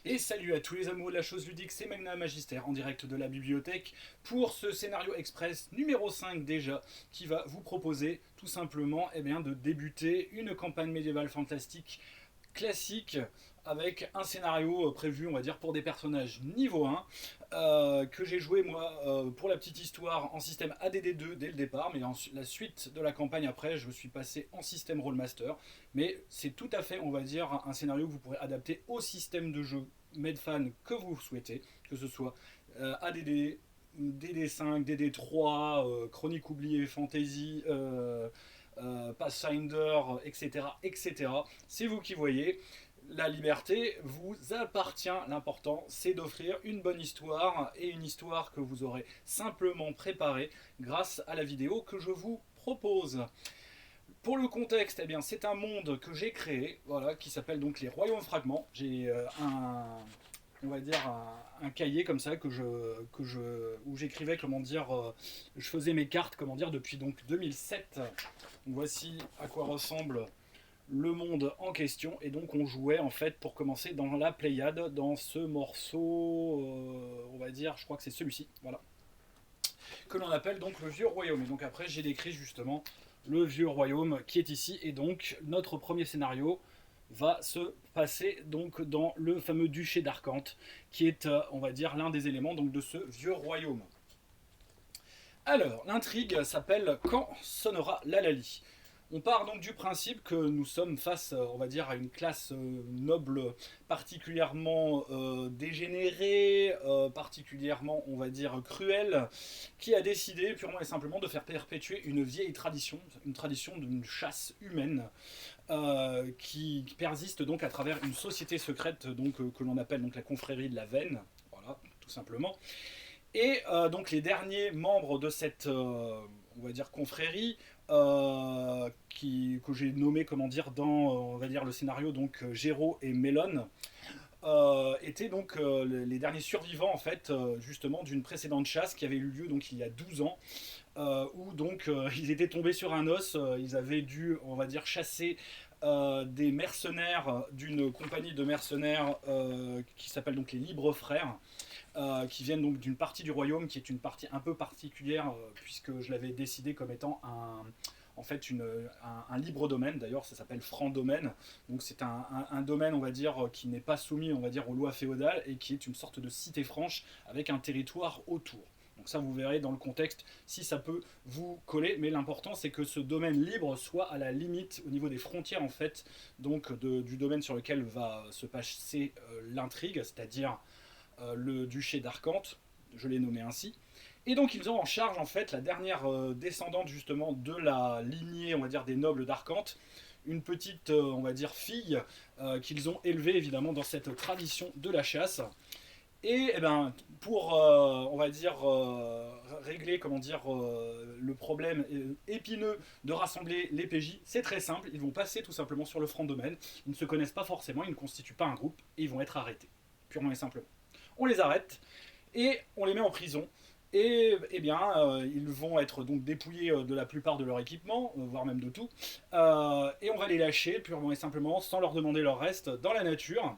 Et salut à tous les amoureux de la chose ludique, c'est Magna Magister en direct de la bibliothèque pour ce scénario express numéro 5 déjà, qui va vous proposer tout simplement de débuter une campagne médiévale fantastique classique avec un scénario prévu, on va dire, pour des personnages niveau 1 que j'ai joué moi pour la petite histoire en système ADD2 dès le départ, mais la suite de la campagne après, je me suis passé en système Rollmaster. Mais c'est tout à fait, on va dire, un scénario que vous pourrez adapter au système de jeu Medfan que vous souhaitez, que ce soit ADD, DD5, DD3, Chronique oubliée, Fantasy, Pathfinder, etc., etc. C'est vous qui voyez. La liberté vous appartient. L'important, c'est d'offrir une bonne histoire et une histoire que vous aurez simplement préparée grâce à la vidéo que je vous propose. Pour le contexte, c'est un monde que j'ai créé, voilà, qui s'appelle donc les Royaumes Fragments. J'ai on va dire un cahier comme ça où j'écrivais, comment dire, je faisais mes cartes, comment dire, depuis donc 2007. Donc voici à quoi ressemble le monde en question, et donc on jouait en fait pour commencer dans la Pléiade, dans ce morceau, on va dire, je crois que c'est celui-ci, voilà, que l'on appelle donc le Vieux Royaume. Et donc après j'ai décrit justement le Vieux Royaume qui est ici, et donc notre premier scénario va se passer donc dans le fameux duché d'Arcante, qui est, on va dire, l'un des éléments donc de ce Vieux Royaume. Alors, l'intrigue s'appelle Quand sonnera l'Alali. On part donc du principe que nous sommes face, on va dire, à une classe noble particulièrement dégénérée, particulièrement, on va dire, cruelle, qui a décidé purement et simplement de faire perpétuer une vieille tradition, une tradition d'une chasse humaine, qui persiste donc à travers une société secrète donc, que l'on appelle donc la confrérie de la Veine, voilà, tout simplement. Et donc les derniers membres de cette, on va dire, confrérie, que j'ai nommé, comment dire, dans, on va dire, le scénario, donc Géraud et Mélone, étaient donc les derniers survivants, en fait, justement, d'une précédente chasse qui avait eu lieu donc il y a 12 ans, où donc ils étaient tombés sur un os, ils avaient dû, on va dire, chasser des mercenaires d'une compagnie de mercenaires qui s'appelle donc les Libres Frères, qui viennent donc d'une partie du royaume qui est une partie un peu particulière, puisque je l'avais décidé comme étant en fait un libre domaine. D'ailleurs ça s'appelle franc domaine, donc c'est un domaine, on va dire, qui n'est pas soumis, on va dire, aux lois féodales, et qui est une sorte de cité franche avec un territoire autour. Donc ça, vous verrez dans le contexte si ça peut vous coller, mais l'important c'est que ce domaine libre soit à la limite au niveau des frontières, en fait, donc du domaine sur lequel va se passer l'intrigue, c'est-à-dire le duché d'Arcante, je l'ai nommé ainsi. Et donc ils ont en charge, en fait, la dernière descendante justement de la lignée, on va dire, des nobles d'Arcante, une petite, on va dire, fille, qu'ils ont élevée évidemment dans cette tradition de la chasse. Et pour, on va dire, régler, comment dire, le problème épineux de rassembler les PJ, c'est très simple. Ils vont passer tout simplement sur le front domaine. Ils ne se connaissent pas forcément, ils ne constituent pas un groupe, et ils vont être arrêtés, purement et simplement. On les arrête et on les met en prison. Et ils vont être donc dépouillés de la plupart de leur équipement, voire même de tout. Et on va les lâcher purement et simplement, sans leur demander leur reste, dans la nature,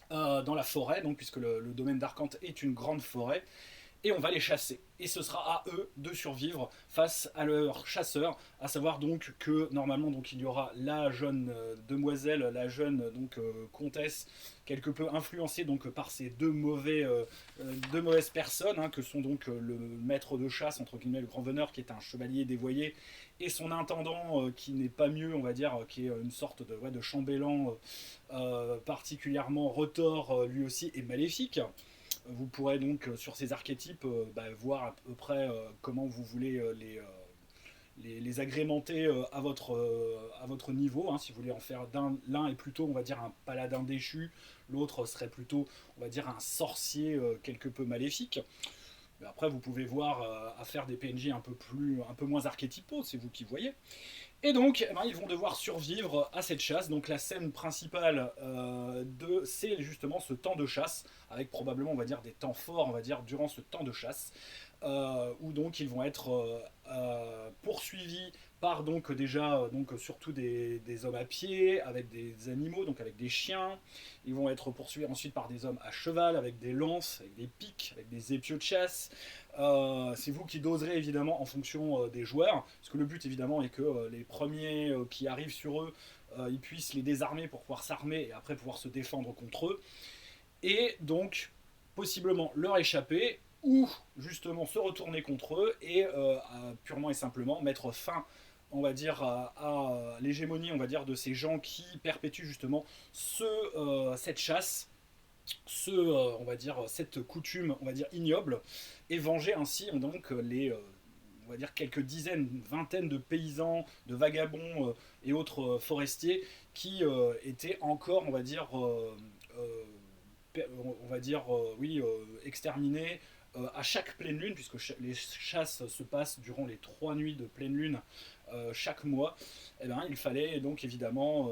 dans la forêt, donc, puisque le domaine d'Arcante est une grande forêt, et on va les chasser. Et ce sera à eux de survivre face à leurs chasseurs, à savoir donc que normalement donc il y aura la jeune demoiselle, la jeune donc comtesse, quelque peu influencée donc par ces deux mauvaises personnes, hein, que sont donc le maître de chasse, entre guillemets, le grand veneur, qui est un chevalier dévoyé, et son intendant, qui n'est pas mieux, on va dire, qui est une sorte de, ouais, de chambellan particulièrement retors, lui aussi, et maléfique. Vous pourrez donc sur ces archétypes voir à peu près comment vous voulez les agrémenter à votre niveau, hein. Si vous voulez en faire l'un est plutôt, on va dire, un paladin déchu, l'autre serait plutôt, on va dire, un sorcier quelque peu maléfique. Mais après vous pouvez voir à faire des PNJ un peu moins archétypaux, c'est vous qui voyez. Et donc, ils vont devoir survivre à cette chasse. Donc la scène principale c'est justement ce temps de chasse, avec probablement, on va dire, des temps forts, on va dire, durant ce temps de chasse, où donc ils vont être poursuivis par donc déjà donc surtout des hommes à pied, avec des animaux, donc avec des chiens. Ils vont être poursuivis ensuite par des hommes à cheval, avec des lances, avec des pics, avec des épieux de chasse. C'est vous qui doserez évidemment en fonction des joueurs, parce que le but évidemment est que les premiers qui arrivent sur eux, ils puissent les désarmer pour pouvoir s'armer et après pouvoir se défendre contre eux. Et donc possiblement leur échapper ou justement se retourner contre eux et purement et simplement mettre fin on va dire à l'hégémonie on va dire de ces gens qui perpétuent justement cette chasse on va dire cette coutume on va dire ignoble et venger ainsi donc les on va dire quelques dizaines, une vingtaine de paysans, de vagabonds et autres forestiers qui étaient encore, on va dire, oui, exterminés à chaque pleine lune, puisque les chasses se passent durant les 3 nuits de pleine lune chaque mois. Eh ben, il fallait donc évidemment,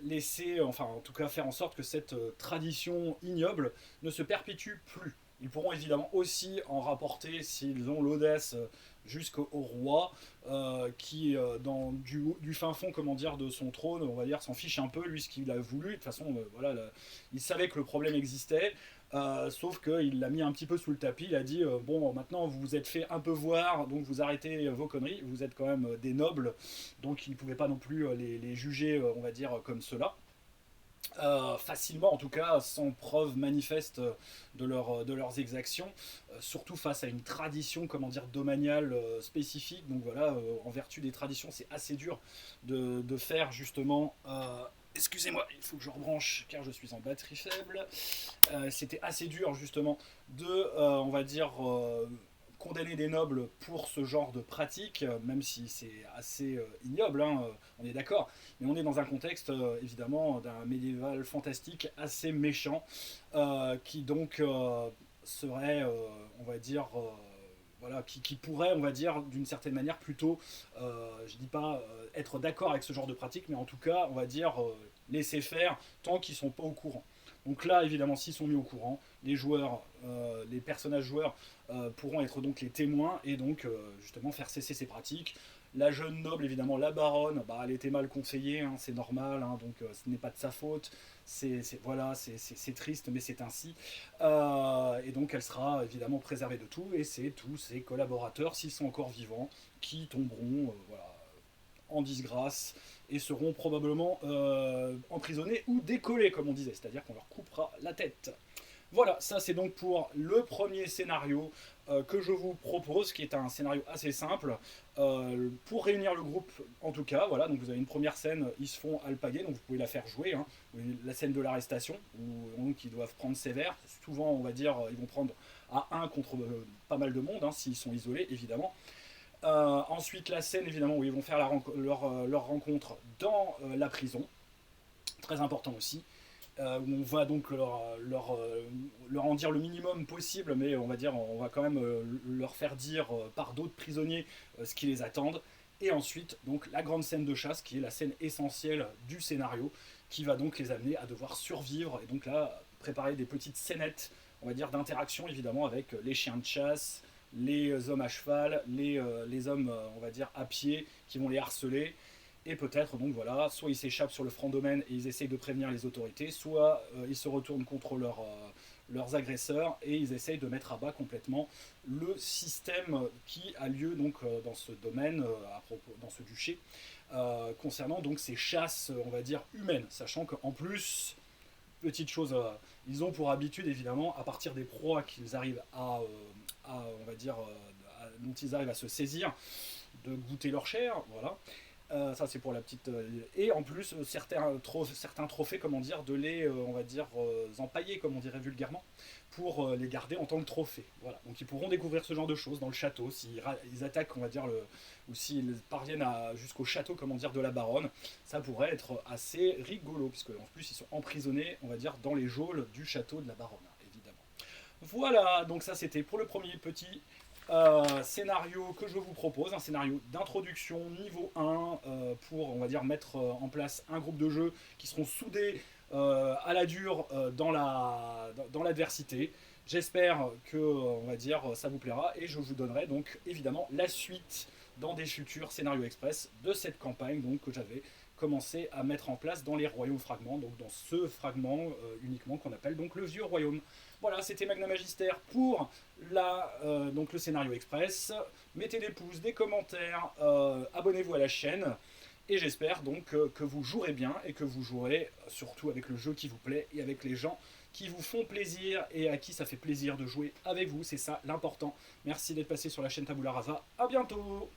laisser, enfin en tout cas faire en sorte que cette tradition ignoble ne se perpétue plus. Ils pourront évidemment aussi en rapporter s'ils ont l'audace jusqu'au roi, qui du fin fond comment dire de son trône, on va dire s'en fiche un peu lui ce qu'il a voulu. De toute façon, voilà, il savait que le problème existait. Sauf qu'il l'a mis un petit peu sous le tapis, il a dit bon maintenant vous vous êtes fait un peu voir, donc vous arrêtez vos conneries, vous êtes quand même des nobles, donc il ne pouvait pas non plus les juger on va dire comme cela. Facilement en tout cas, sans preuve manifeste de leurs exactions, surtout face à une tradition comment dire domaniale spécifique. Donc voilà, en vertu des traditions, c'est assez dur de faire justement. Excusez-moi, il faut que je rebranche car je suis en batterie faible. C'était assez dur justement de, on va dire, condamner des nobles pour ce genre de pratique, même si c'est assez ignoble, hein, on est d'accord, mais on est dans un contexte évidemment d'un médiéval fantastique assez méchant, qui donc serait, on va dire, voilà, qui pourrait, on va dire, d'une certaine manière plutôt, je dis pas être d'accord avec ce genre de pratique, mais en tout cas, on va dire, laisser faire tant qu'ils sont pas au courant. Donc là, évidemment, s'ils sont mis au courant, les joueurs, les personnages joueurs pourront être donc les témoins et donc justement faire cesser ces pratiques. La jeune noble, évidemment, la baronne, bah, elle était mal conseillée, hein, c'est normal, hein, donc ce n'est pas de sa faute. Voilà, c'est triste, mais c'est ainsi. Et donc elle sera évidemment préservée de tout, et c'est tous ses collaborateurs, s'ils sont encore vivants, qui tomberont voilà, en disgrâce et seront probablement emprisonnés ou décollés, comme on disait, c'est-à-dire qu'on leur coupera la tête. Voilà, ça c'est donc pour le premier scénario que je vous propose, qui est un scénario assez simple. Pour réunir le groupe, en tout cas, voilà, donc vous avez une première scène, ils se font alpaguer, donc vous pouvez la faire jouer, hein. La scène de l'arrestation, où donc, ils doivent prendre sévère. Souvent, on va dire, ils vont prendre à un contre pas mal de monde, hein, s'ils sont isolés, évidemment. Ensuite, la scène, évidemment, où ils vont faire leur rencontre dans la prison, très important aussi, où on va donc leur en dire le minimum possible, mais on va dire, on va quand même leur faire dire par d'autres prisonniers ce qui les attendent. Et ensuite, donc, la grande scène de chasse, qui est la scène essentielle du scénario, qui va donc les amener à devoir survivre, et donc là, préparer des petites scénettes, on va dire, d'interaction, évidemment, avec les chiens de chasse, les hommes à cheval, les hommes, on va dire, à pied, qui vont les harceler, et peut-être, donc voilà, soit ils s'échappent sur le franc domaine et ils essayent de prévenir les autorités, soit ils se retournent contre leurs agresseurs et ils essayent de mettre à bas complètement le système qui a lieu donc dans ce domaine, dans ce duché, concernant donc ces chasses, on va dire, humaines, sachant qu'en plus, petite chose, ils ont pour habitude évidemment, à partir des proies qu'ils arrivent on va dire, dont ils arrivent à se saisir, de goûter leur chair, voilà. Ça c'est pour la petite. Et en plus certains trophées, comment dire, de les, on va dire, empailler, comme on dirait vulgairement, pour les garder en tant que trophée. Voilà. Donc ils pourront découvrir ce genre de choses dans le château s'ils ils attaquent, on va dire, ou s'ils parviennent jusqu'au château, comment dire, de la baronne. Ça pourrait être assez rigolo, puisque en plus ils sont emprisonnés, on va dire, dans les geôles du château de la baronne, évidemment. Voilà, donc ça c'était pour le premier petit scénario que je vous propose, un scénario d'introduction niveau 1 pour, on va dire, mettre en place un groupe de jeu qui seront soudés à la dure dans l'adversité. J'espère que, on va dire, ça vous plaira et je vous donnerai donc évidemment la suite dans des futurs scénarios express de cette campagne donc, que j'avais commencé à mettre en place dans les royaumes fragments, donc dans ce fragment uniquement qu'on appelle donc le vieux royaume. Voilà, c'était Magna Magister pour donc le scénario express. Mettez des pouces, des commentaires, abonnez-vous à la chaîne. Et j'espère donc que vous jouerez bien et que vous jouerez surtout avec le jeu qui vous plaît et avec les gens qui vous font plaisir et à qui ça fait plaisir de jouer avec vous. C'est ça l'important. Merci d'être passé sur la chaîne Tabula Rasa. À bientôt!